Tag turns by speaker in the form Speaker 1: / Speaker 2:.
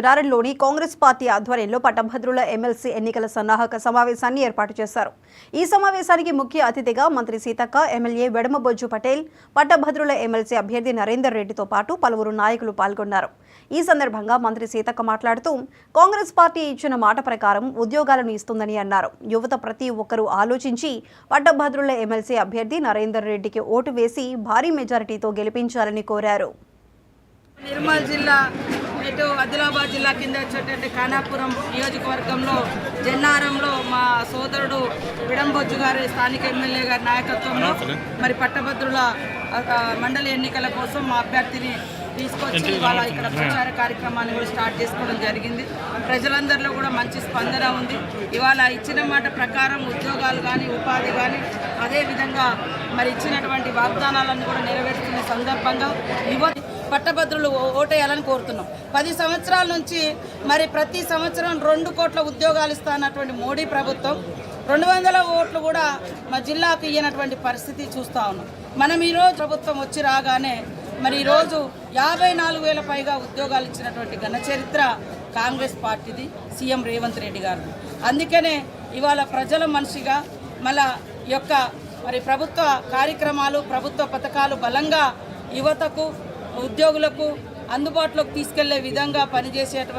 Speaker 1: రారెడ్డిలోని Congress party ఆధ్వర్యంలో పట్టభద్రుల MLC ఎన్నికల సన్నాహక సమావేశాన్ని ఏర్పాటు చేశారు. ఈ సమావేశానికి ముఖ్య అతిథిగా మంత్రి సీతక్క, ఎమ్మెల్యే వెడమబొజ్జు పటేల్, పట్టభద్రుల ఎమ్మెల్సీ అభ్యర్థి నరేందర్ రెడ్డితో పాటు పలువురు నాయకులు పాల్గొన్నారు. ఈ సందర్భంగా మంత్రి సీతక్క మాట్లాడుతూ కాంగ్రెస్ పార్టీ ఇచ్చిన మాట ప్రకారం ఉద్యోగాలను ఇస్తుందని అన్నారు. యువత ప్రతి ఒక్కరూ ఆలోచించి పట్టభద్రుల ఎమ్మెల్సీ అభ్యర్థి నరేందర్ రెడ్డికి ఓటు వేసి భారీ మెజారిటీతో గెలిపించాలని కోరారు.
Speaker 2: నిర్మల్ జిల్లా ఇటు ఆదిలాబాద్ జిల్లా కింద వచ్చేటువంటి ఖానాపురం నియోజకవర్గంలో జన్నారంలో మా సోదరుడు విడంబొజ్జు గారి స్థానిక ఎమ్మెల్యే గారి నాయకత్వంలో మరి పట్టభద్రుల మండలి ఎన్నికల కోసం మా అభ్యర్థిని తీసుకొచ్చి ఇవాళ ఇక్కడ ప్రచార కార్యక్రమాన్ని కూడా స్టార్ట్ చేసుకోవడం జరిగింది. ప్రజలందరిలో కూడా మంచి స్పందన ఉంది. ఇవాళ ఇచ్చిన మాట ప్రకారం ఉద్యోగాలు కానీ ఉపాధి కానీ అదేవిధంగా మరి ఇచ్చినటువంటి వాగ్దానాలను కూడా నెరవేరుస్తున్న సందర్భంగా పట్టభద్రులు ఓటేయాలని కోరుతున్నాం. 10 సంవత్సరాల నుంచి మరి ప్రతి సంవత్సరం 2 కోట్ల ఉద్యోగాలు ఇస్తానటువంటి మోడీ ప్రభుత్వం 200 ఓట్లు కూడా మా జిల్లాకు ఇయ్యనటువంటి పరిస్థితి చూస్తూ ఉన్నాం. మనం ఈరోజు ప్రభుత్వం వచ్చి రాగానే మరి ఈరోజు 54,000 పైగా ఉద్యోగాలు ఇచ్చినటువంటి ఘన చరిత్ర కాంగ్రెస్ పార్టీది, సీఎం రేవంత్ రెడ్డి గారిది. అందుకనే ఇవాళ ప్రజల మనిషిగా మళ్ళా యొక్క మరి ప్రభుత్వ కార్యక్రమాలు, ప్రభుత్వ పథకాలు బలంగా యువతకు, ఉద్యోగులకు అందుబాటులోకి తీసుకెళ్లే విధంగా పనిచేసేటువంటి